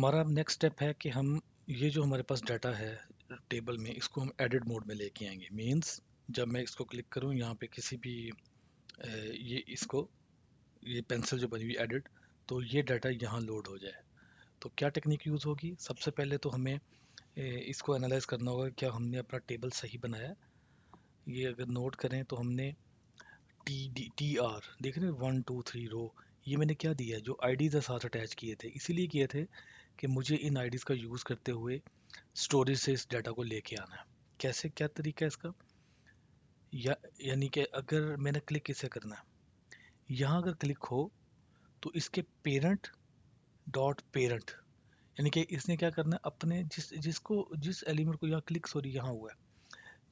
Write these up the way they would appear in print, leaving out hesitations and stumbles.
हमारा next step है कि हम ये जो हमारे पास डाटा है टेबल में, इसको हम एडिट मोड में लेके आएंगे। मींस जब मैं इसको क्लिक करूँ यहाँ पे किसी भी ये इसको, ये पेंसिल जो बनी हुई एडिट, तो ये डाटा यहाँ लोड हो जाए। तो क्या टेक्निक यूज़ होगी? सबसे पहले तो हमें इसको एनालाइज करना होगा क्या हमने अपना टेबल सही बनाया है। ये अगर नोट करें तो हमने TR देख रहे हैं, 1 2 3 रो, ये मैंने क्या दिया है, जो आईडीज साथ अटैच किए थे, इसीलिए किए थे कि मुझे इन आईडीज का यूज़ करते हुए स्टोरेज से इस डाटा को लेके आना है। कैसे, क्या तरीका है इसका? यानी कि अगर मैंने क्लिक किसे करना है, यहाँ अगर क्लिक हो तो इसके पेरेंट डॉट पेरेंट, यानी कि इसने क्या करना है, अपने जिस एलिमेंट को यहाँ क्लिक, सॉरी यहाँ हुआ है,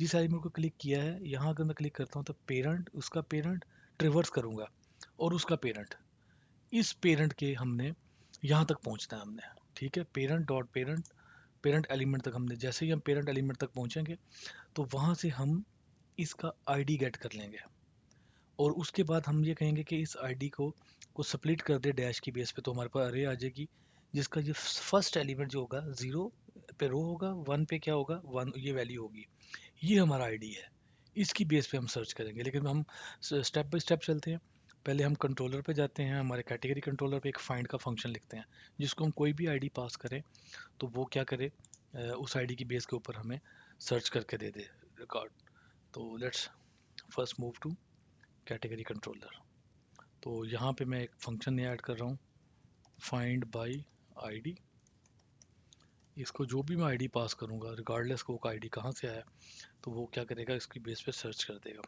जिस एलिमेंट को क्लिक किया है, यहाँ अगर मैं क्लिक करता हूँ तो पेरेंट, उसका पेरेंट ट्रिवर्स करूँगा और उसका पेरेंट, इस पेरेंट के हमने यहाँ तक पहुँचना है हमने। ठीक है, parent dot parent, parent element तक हमने, जैसे ही हम पेरेंट एलिमेंट तक पहुँचेंगे तो वहाँ से हम इसका आईडी गेट कर लेंगे, और उसके बाद हम ये कहेंगे कि इस आईडी को स्प्लिट कर दे डैश की बेस पे, तो हमारे पास अरे आ जाएगी जिसका ये फर्स्ट एलिमेंट जो होगा 0 पे रो होगा, 1 पे क्या होगा, 1 ये वैल्यू होगी। ये हमारा आईडी है, इसकी बेस पे हम सर्च करेंगे। लेकिन हम स्टेप बाय स्टेप चलते हैं। पहले हम कंट्रोलर पे जाते हैं, हमारे कैटेगरी कंट्रोलर पे एक फाइंड का फंक्शन लिखते हैं, जिसको हम कोई भी आईडी पास करें तो वो क्या करे, उस आईडी की बेस के ऊपर हमें सर्च करके दे दे रिकॉर्ड। तो let's first move to category controller. तो यहाँ पे मैं एक फंक्शन ऐड कर रहा हूँ, फाइंड बाय आईडी। इसको जो भी मैं आईडी पास करूँगा, रिगार्डलेस को आईडी कहाँ से आया, तो वो क्या करेगा, इसकी बेस पे सर्च कर देगा।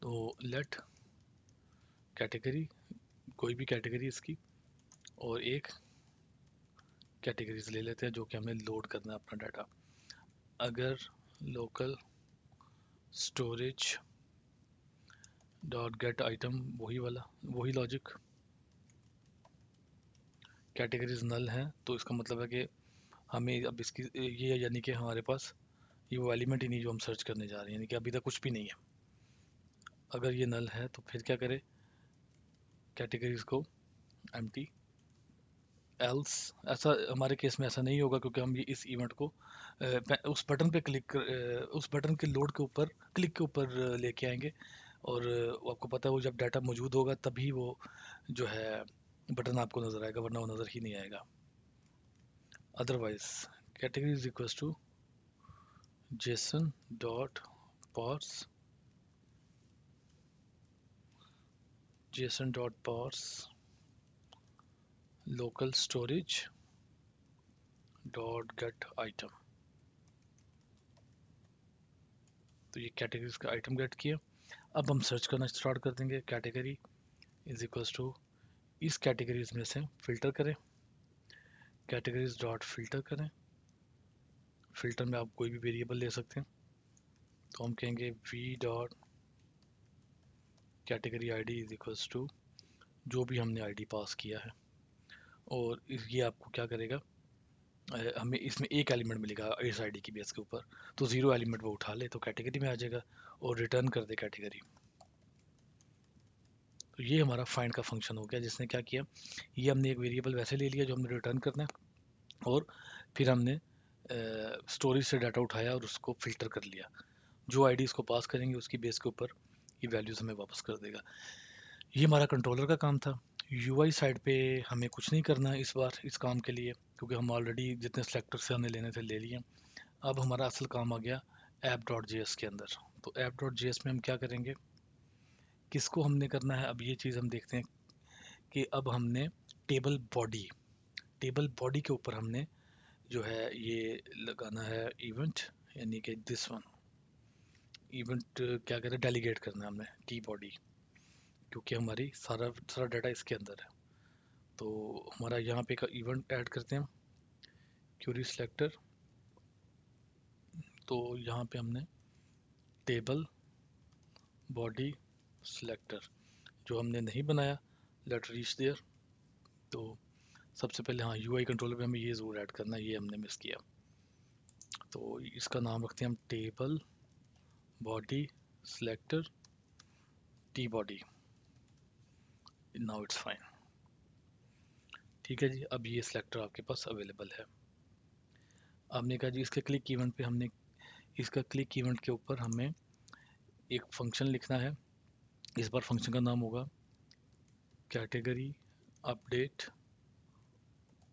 तो लेट कैटेगरी, कोई भी कैटेगरी इसकी, और एक कैटेगरीज ले लेते हैं जो कि हमें लोड करना है अपना डाटा। अगर local storage dot get item, वही वाला, वही लॉजिक, कैटेगरीज नल है तो इसका मतलब है कि हमें अब इसकी ये, यानी कि हमारे पास ये वो एलिमेंट ही नहीं जो हम सर्च करने जा रहे हैं, यानी कि अभी तक कुछ भी नहीं है। अगर ये नल है तो फिर क्या करे, कैटेगरीज को एम्प्टी, एल्स, ऐसा हमारे केस में ऐसा नहीं होगा क्योंकि हम ये इस इवेंट को उस बटन पे क्लिक उस बटन के लोड के ऊपर, क्लिक के ऊपर लेके आएंगे, और वो आपको पता है वो जब डाटा मौजूद होगा तभी वो जो है बटन आपको नज़र आएगा, वरना वो नज़र ही नहीं आएगा। Otherwise category is equals to JSON dot parse, JSON dot parse local storage dot get item. तो ये कैटेगरीज का आइटम गेट किया। अब हम सर्च करना स्टार्ट कर देंगे। कैटेगरी इज इक्वल्स टू, इस कैटेगरीज में से फिल्टर करें, कैटेगरीज डॉट फिल्टर करें। फिल्टर में आप कोई भी वेरिएबल ले सकते हैं, तो हम कहेंगे v dot category ID is equals to जो भी हमने आईडी पास किया है, और ये आपको क्या करेगा, हमें इसमें एक एलिमेंट मिलेगा इस आईडी की बेस के ऊपर, तो 0 एलिमेंट वो उठा ले तो कैटेगरी में आ जाएगा और रिटर्न कर दे कैटेगरी। तो ये हमारा फाइंड का फंक्शन हो गया, जिसने क्या किया, ये हमने एक वेरिएबल वैसे ले लिया जो हमने रिटर्न करना है, और फिर हमने स्टोरेज से डाटा उठाया और उसको फिल्टर कर लिया। जो आईडी इसको पास करेंगे उसकी बेस के ऊपर ये वैल्यूज़ हमें वापस कर देगा। ये हमारा कंट्रोलर का काम था। यूआई साइड पे हमें कुछ नहीं करना है इस बार इस काम के लिए, क्योंकि हम ऑलरेडी जितने सेलेक्टर से हमने लेने थे ले लिए। अब हमारा असल काम आ गया ऐप डॉट जे एस के अंदर। तो ऐप डॉट जे एस में हम क्या करेंगे, किसको हमने करना है, अब ये चीज़ हम देखते हैं कि अब हमने टेबल बॉडी, टेबल बॉडी के ऊपर हमने जो है ये लगाना है इवेंट, यानी कि दिस वन इवेंट क्या कहते हैं, डेलीगेट करना है हमने टी बॉडी, क्योंकि हमारी सारा सारा डाटा इसके अंदर है। तो हमारा यहाँ पे का इवेंट ऐड करते हैं, क्यूरी सिलेक्टर। तो यहाँ पे हमने टेबल बॉडी सिलेक्टर जो हमने नहीं बनाया, लेट रीच देयर। तो सबसे पहले हाँ यूआई कंट्रोलर पे हमें ये ज़रूर ऐड करना है, ये हमने मिस किया। तो इसका नाम रखते हैं हम table body selector T body. Now it's fine. ठीक है जी, अब ये सिलेक्टर आपके पास अवेलेबल है। आपने कहा जी इसके क्लिक इवेंट पे हमने इसका क्लिक इवेंट के ऊपर हमें एक फंक्शन लिखना है। इस बार फंक्शन का नाम होगा category update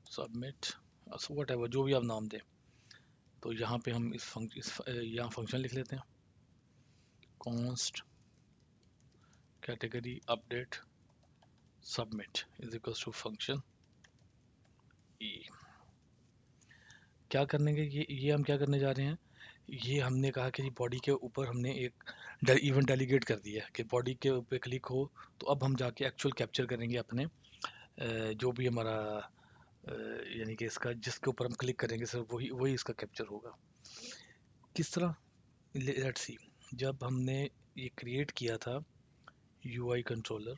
submit, what ever जो भी आप नाम दें। तो यहाँ पे हम यहाँ फंक्शन लिख लेते हैं, const category update submit is equals to function e. क्या करने के ये हम क्या करने जा रहे हैं, ये हमने कहा कि बॉडी के ऊपर हमने एक इवेंट डेलीगेट कर दिया है कि बॉडी के ऊपर क्लिक हो। तो अब हम जाके एक्चुअल कैप्चर करेंगे अपने जो भी हमारा यानी कि इसका जिसके ऊपर हम क्लिक करेंगे सर वही वही इसका कैप्चर होगा। किस तरह, लेट्स सी। जब हमने ये क्रिएट किया था यूआई कंट्रोलर,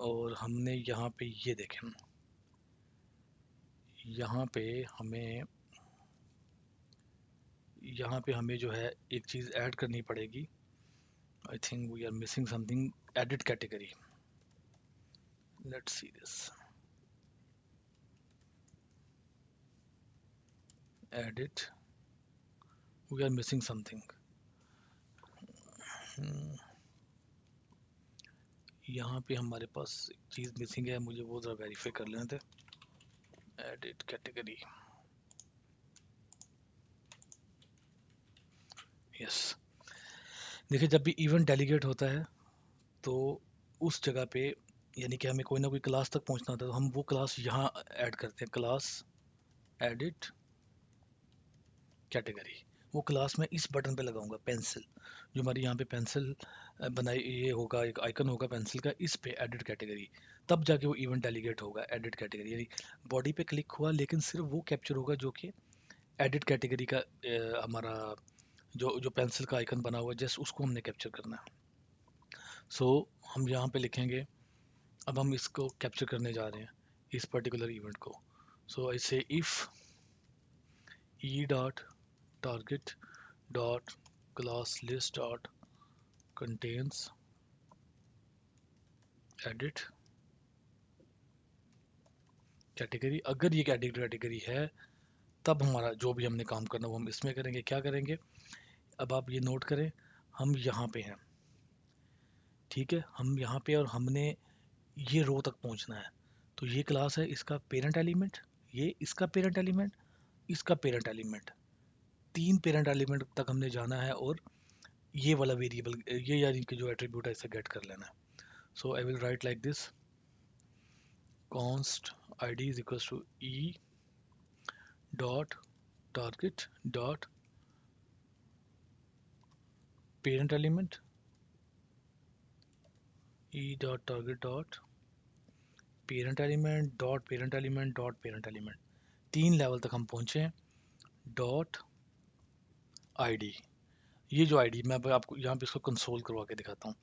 और हमने यहाँ पे ये देखें, यहाँ पे हमें यहाँ पे हमें जो है एक चीज़ ऐड करनी पड़ेगी। I think we are missing something, edit category. Let's see this, edit, we are missing something. यहाँ पे हमारे पास एक चीज़ मिसिंग है, मुझे वो ज़रा वेरीफाई कर लेने थे। Edit category, yes. देखिए जब भी इवेंट डेलीगेट होता है तो उस जगह पे यानी कि हमें कोई ना कोई क्लास तक पहुंचना होता है, तो हम वो क्लास यहाँ ऐड करते हैं, क्लास एडिट कैटेगरी। वो क्लास मैं इस बटन पे लगाऊंगा, पेंसिल, जो हमारी यहाँ पे पेंसिल बनाई ये होगा, एक आइकन होगा पेंसिल का, इस पे एडिट कैटेगरी। तब जाके वो इवेंट डेलीगेट होगा एडिट कैटेगरी, यानी बॉडी पे क्लिक हुआ लेकिन सिर्फ वो कैप्चर होगा जो कि एडिट कैटेगरी का हमारा जो जो पेंसिल का आइकन बना हुआ है जस्ट उसको हमने कैप्चर करना है। सो हम यहाँ पे लिखेंगे, अब हम इसको कैप्चर करने जा रहे हैं इस पर्टिकुलर इवेंट को। सो आई से if E dot target dot class list dot contains edit category. अगर ये एडिट कैटेगरी है तब हमारा जो भी हमने काम करना वो हम इसमें करेंगे। क्या करेंगे, अब आप ये नोट करें, हम यहाँ पे हैं, ठीक है, हम यहाँ पे और हमने ये रो तक पहुँचना है। तो ये क्लास है, इसका पेरेंट एलिमेंट, ये इसका पेरेंट एलिमेंट, इसका पेरेंट एलिमेंट, तीन पेरेंट एलिमेंट तक हमने जाना है और ये वाला वेरिएबल ये यानी कि जो एट्रीब्यूट है इसे गेट कर लेना है। So I will write like this, const id is equals to e dot target dot parent element, e dot target dot parent element dot parent element dot parent element। तीन level तक हम पहुंचे हैं। Dot ID, ये जो ID मैं अब आपको यहाँ पे इसको कंसोल करवा के दिखाता हूँ,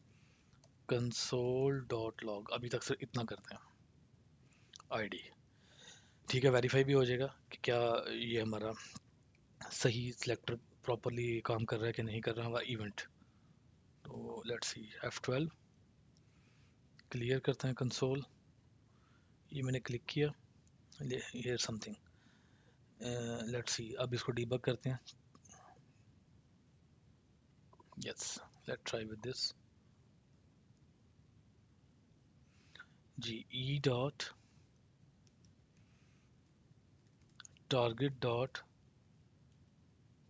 कंसोल डॉट लॉग। अभी तक सिर्फ इतना करते हैं, आईडी, ठीक है, वेरीफाई भी हो जाएगा कि क्या ये हमारा सही सिलेक्टर प्रॉपरली काम कर रहा है कि नहीं कर रहा हमारा इवेंट। तो लेट्स सी F12 क्लियर करते हैं कंसोल, ये मैंने क्लिक किया, हियर समथिंग, लेट्स सी। अब इसको डीबग करते हैं, yes, let's try with this जी। E dot target dot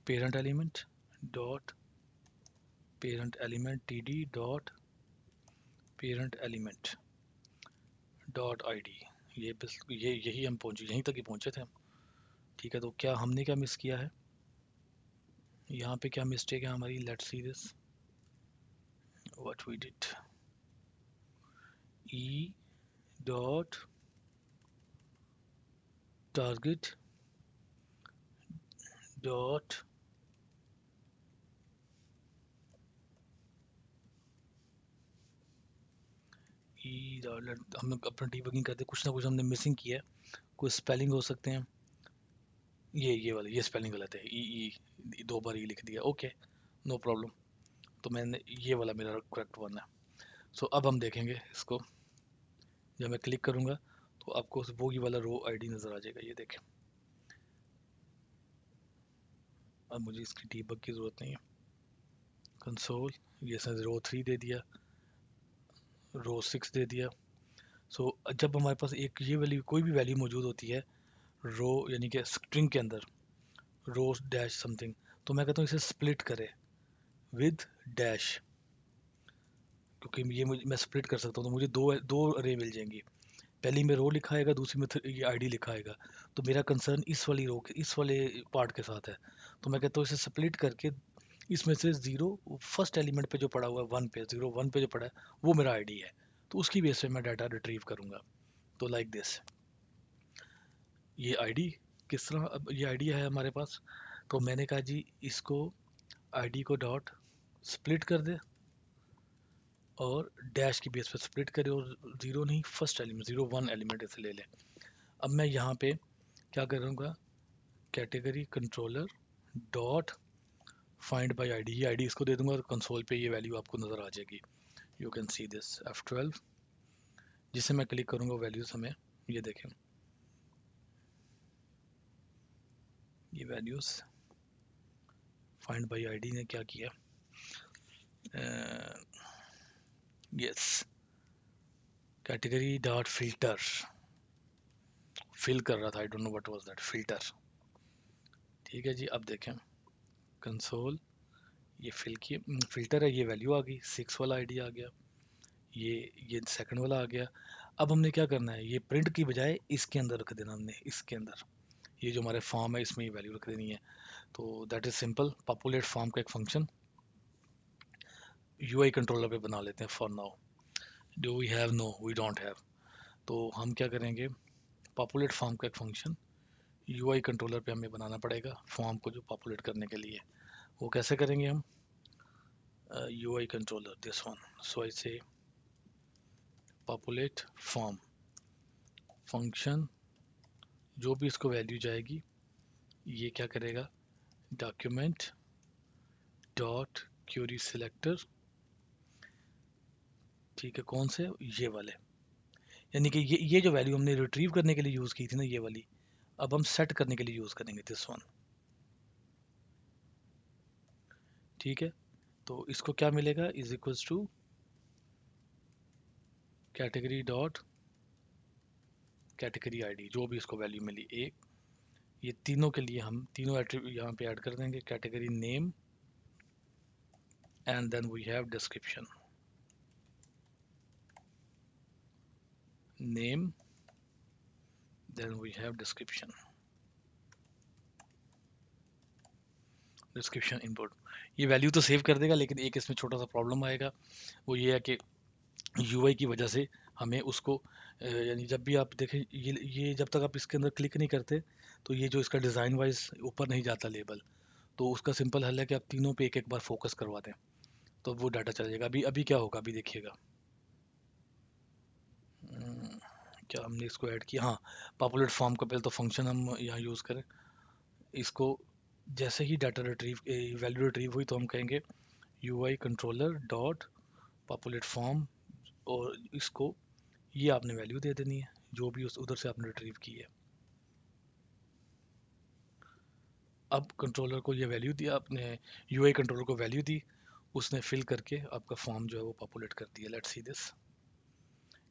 parent element dot parent element t d dot parent element dot i d. ये बस ये यही हम पहुंचे, यहीं तक ही पहुंचे थे हम, ठीक है। तो क्या हमने क्या मिस किया है, यहाँ पे क्या मिस्टेक है हमारी, let's see this what we did. E dot target dot e dot, हम लोग अपना डीबगिंग करते कुछ ना कुछ हमने मिसिंग किया है, कुछ स्पेलिंग हो सकते हैं, ये वाला ये स्पेलिंग गलत है, ई दो बार ई लिख दिया, ओके नो प्रॉब्लम। तो मैंने ये वाला मेरा करेक्ट वन है। सो अब हम देखेंगे इसको, जब मैं क्लिक करूँगा तो आपको वो ही वाला रो आईडी नज़र आ जाएगा। ये देखें, अब मुझे इसकी डीबग की ज़रूरत नहीं है। कंसोल, ये सर रो 3 दे दिया, रो 6 दे दिया। सो जब हमारे पास एक ये वैल्यू, कोई भी वैल्यू मौजूद होती है रो यानी कि स्ट्रिंग के अंदर, रो डैश समथिंग, तो मैं कहता हूँ इसे स्प्लिट करें विद डैश, क्योंकि ये मैं स्प्लिट कर सकता हूँ, तो मुझे दो दो अरे मिल जाएंगी। पहली में रो लिखा आएगा, दूसरी में ये आईडी लिखा आएगा। तो मेरा कंसर्न इस वाली रो के, इस वाले पार्ट के साथ है। तो मैं कहता हूँ इसे स्प्लिट करके इसमें से जीरो, फर्स्ट एलिमेंट पे जो पड़ा हुआ है वन पे, जीरो वन पे जो पड़ा है वो मेरा आईडी है, तो उसकी बेस पे मैं डाटा रिट्रीव करूंगा। तो लाइक दिस, ये आईडी किस तरह, अब ये आईडी है हमारे पास, तो मैंने कहा जी इसको आईडी को डॉट स्प्लिट कर दे और डैश की बेस पे स्प्लिट करे, और जीरो नहीं, first element, zero one element इसे ले ले। अब मैं यहाँ पे क्या करूँगा, category controller dot find by ID, ये आईडी इसको दे दूंगा और कंसोल पे ये वैल्यू आपको नज़र आ जाएगी। You can see this F12, जिसे मैं क्लिक करूँगा वैल्यूज हमें ये देखें, ये वैल्यूज फाइंड बाय आईडी ने क्या किया, yes, category dot filter, fill कर रहा था, I don't know what was that, filter. ठीक है जी, अब देखें कंसोल, ये फिल की फिल्टर है, ये वैल्यू आ गई, 6 वाला आईडी आ गया, ये सेकंड वाला आ गया। अब हमने क्या करना है, ये प्रिंट की बजाय इसके अंदर रख देना, हमने इसके अंदर, ये जो हमारे फॉर्म है इसमें ये वैल्यू रख देनी है। तो that is simple, populate form का एक फंक्शन यूआई कंट्रोलर पे बना लेते हैं for now. Do we have, no we don't have. तो हम क्या करेंगे, पॉपुलेट फॉर्म का एक फंक्शन यूआई कंट्रोलर पे हमें बनाना पड़ेगा फॉर्म को जो पॉपुलेट करने के लिए। वो कैसे करेंगे हम, यूआई कंट्रोलर दिस वन, सो आई से पॉपुलेट फॉर्म फंक्शन, जो भी इसको वैल्यू जाएगी ये क्या करेगा, डॉक्यूमेंट डॉट क्यूरी सिलेक्टर, ठीक है, कौन से, ये वाले, यानी कि ये जो वैल्यू हमने रिट्रीव करने के लिए यूज़ की थी ना ये वाली, अब हम सेट करने के लिए यूज़ करेंगे दिस वन। ठीक है, तो इसको क्या मिलेगा, is equals to category dot category ID, जो भी इसको वैल्यू मिली एक, ये तीनों के लिए हम तीनों एट्रीब्यूट यहाँ पे ऐड कर देंगे, category name and then we have description, name then we have description, description input. ये वैल्यू तो सेव कर देगा, लेकिन एक इसमें छोटा सा प्रॉब्लम आएगा, वो ये है कि यूआई की वजह से हमें उसको यानी जब भी आप देखें, ये जब तक आप इसके अंदर क्लिक नहीं करते तो ये जो इसका डिज़ाइन वाइज ऊपर नहीं जाता लेबल, तो उसका सिंपल हल है कि आप तीनों पे एक एक बार फोकस करवा दें, तो वो डाटा चल जाएगा। अभी अभी क्या होगा, अभी देखिएगा, हम्म, क्या हमने इसको ऐड किया, हाँ, पॉपुलेट फॉर्म का पहले तो फंक्शन हम यहाँ यूज़ करें, इसको जैसे ही डाटा रिट्रीव वैल्यू रिट्रीव हुई तो हम कहेंगे UI controller dot populate form, और इसको ये आपने वैल्यू दे देनी है जो भी उस उधर से आपने रिट्रीव की है। अब कंट्रोलर को ये वैल्यू दिया आपने, यूआई कंट्रोलर को वैल्यू दी, उसने फिल करके आपका फॉर्म जो है वो पॉपुलेट कर दिया। लेट्स सी दिस,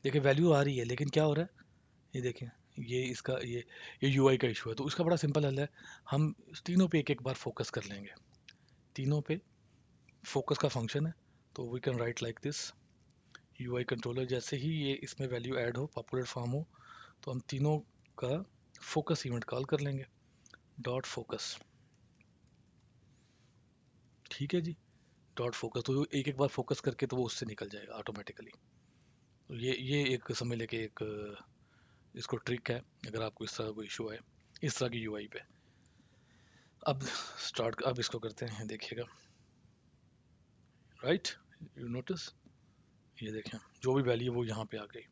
देखिए वैल्यू आ रही है, लेकिन क्या हो रहा है, ये देखें, ये इसका ये यूआई का इशू है। तो इसका बड़ा सिंपल हल है, हम तीनों पे एक एक बार फोकस कर लेंगे, तीनों पे फोकस का फंक्शन है। तो we can write like this, UI controller जैसे ही ये इसमें वैल्यू ऐड हो, पॉपुलेट फॉर्म हो, तो हम तीनों का फोकस इवेंट कॉल कर लेंगे, डॉट फोकस। ठीक है जी, डॉट फोकस, तो एक एक बार फोकस करके तो वो उससे निकल जाएगा ऑटोमेटिकली। तो ये एक समझ लेके एक इसको ट्रिक है, अगर आपको इस तरह कोई इशू है इस तरह की यूआई पे। अब अब इसको करते हैं, देखिएगा, राइट, यू नोटिस, ये देखें जो भी वैल्यू है वो यहाँ पे आ गई।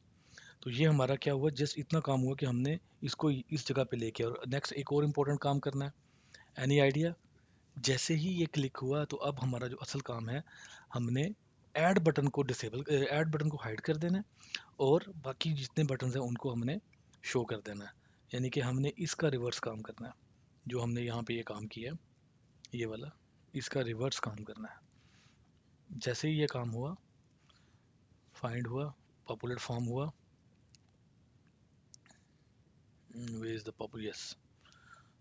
तो ये हमारा क्या हुआ, जस्ट इतना काम हुआ कि हमने इसको इस जगह पे लेके, और नेक्स्ट एक और इम्पोर्टेंट काम करना है, एनी आइडिया, जैसे ही ये क्लिक हुआ तो अब हमारा जो असल काम है, हमने ऐड बटन को डिसेबल, ऐड बटन को हाइड कर देना है, और बाकी जितने बटन हैं उनको हमने शो कर देना है। यानी कि हमने इसका रिवर्स काम करना है, जो हमने यहाँ पे ये काम किया है, ये वाला, इसका रिवर्स काम करना है। जैसे ही ये काम हुआ, फाइंड हुआ, पॉपुलेट फॉर्म हुआ, way is the popular, yes,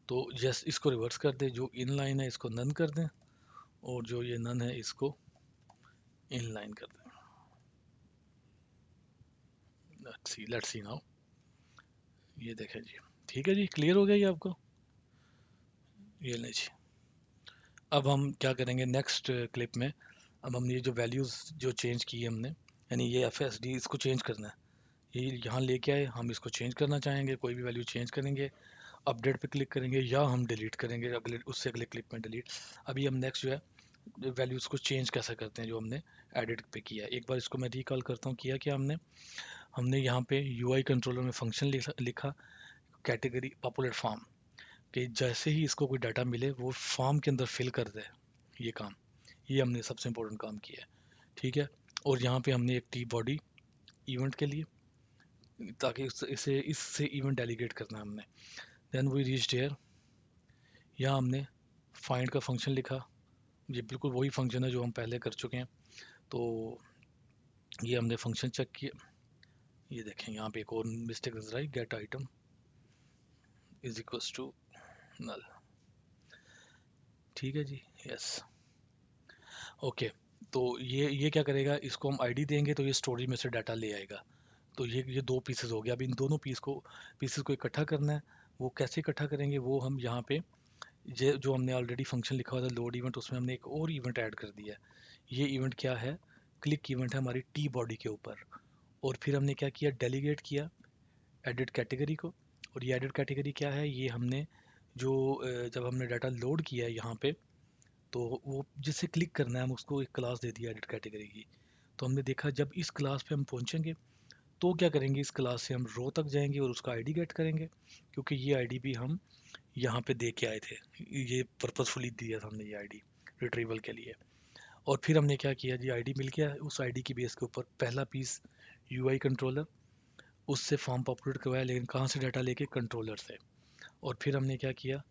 तो यस इसको रिवर्स कर दे, जो इन लाइन है इसको नन कर दें, और जो ये नन है इसको इन लाइन कर दें। लेट्स सी नाउ, ये देखें जी, ठीक है जी, क्लियर हो गया ये आपको? ये नहीं जी, अब हम क्या करेंगे नेक्स्ट क्लिप में, अब हमने ये जो वैल्यूज़ जो चेंज की है हमने, यानी ये एफ एस डी इसको चेंज करना है, ये यहाँ लेके आए, हम इसको चेंज करना चाहेंगे, कोई भी वैल्यू चेंज करेंगे, अपडेट पे क्लिक करेंगे, या हम डिलीट करेंगे अगले, उससे अगले क्लिप में डिलीट। अभी हम नेक्स्ट जो है वैल्यूज़ को चेंज कैसे करते हैं, जो हमने एडिट पे किया है। एक बार इसको मैं रिकॉल करता हूँ, किया क्या हमने, हमने यहाँ पे यूआई कंट्रोलर में फंक्शन लिखा कैटेगरी पॉपुलेट फॉर्म, कि जैसे ही इसको कोई डाटा मिले वो फॉर्म के अंदर फिल कर दे, ये काम, ये हमने सबसे इम्पोर्टेंट काम किया है, ठीक है। और यहाँ पे हमने एक टी बॉडी इवेंट के लिए, ताकि इसे इससे इवेंट डेलीगेट करना है हमने। देन वी रीच हियर, यहाँ हमने फाइंड का फंक्शन लिखा, ये बिल्कुल वही फंक्शन है जो हम पहले कर चुके हैं, तो ये हमने फंक्शन चेक किया। ये देखें यहाँ पे एक और मिस्टेक नजर आई, get item is equals to null, ठीक है जी, यस, ओके। तो ये क्या करेगा, इसको हम आईडी देंगे तो ये स्टोरेज में से डाटा ले आएगा। तो ये दो पीसेस हो गया। अब इन दोनों पीसेस को इकट्ठा करना है। वो कैसे इकट्ठा करेंगे, वो हम यहाँ पे ये जो हमने ऑलरेडी फंक्शन लिखा हुआ था लोड इवेंट, उसमें हमने एक और इवेंट ऐड कर दिया है। ये इवेंट क्या है, क्लिक इवेंट है हमारी टी बॉडी के ऊपर। और फिर हमने क्या किया, डेलीगेट किया एडिट कैटेगरी को। और ये एडिट कैटेगरी क्या है, ये हमने जो जब हमने डाटा लोड किया है यहाँ पे, तो वो जिससे क्लिक करना है हम उसको एक क्लास दे दिया एडिट कैटेगरी की। तो हमने देखा जब इस क्लास पे हम पहुँचेंगे तो क्या करेंगे, इस क्लास से हम रो तक जाएंगे और उसका आईडी गेट करेंगे, क्योंकि ये आईडी भी हम यहाँ पे दे के आए थे, ये पर्पसफुली दिया था हमने ये आईडी रिट्रीवल के लिए। और फिर हमने क्या किया जी, आईडी मिल गया, उस आईडी की बेस के ऊपर पहला पीस यूआई कंट्रोलर, उससे फॉर्म पॉपुलेट करवाया, लेकिन कहाँ से डाटा लेके, कंट्रोलर से। और फिर हमने क्या किया,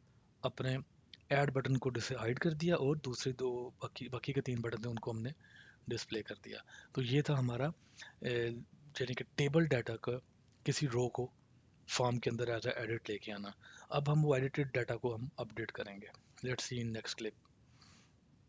अपने ऐड बटन को डिसाइड कर दिया, और दूसरे दो बाकी बाकी के तीन बटन थे उनको हमने डिस्प्ले कर दिया। तो ये था हमारा यानी कि टेबल डाटा का किसी रो को फॉर्म के अंदर एज ए एडिट लेके आना। अब हम वो एडिटेड डाटा को हम अपडेट करेंगे। Let's see in next clip.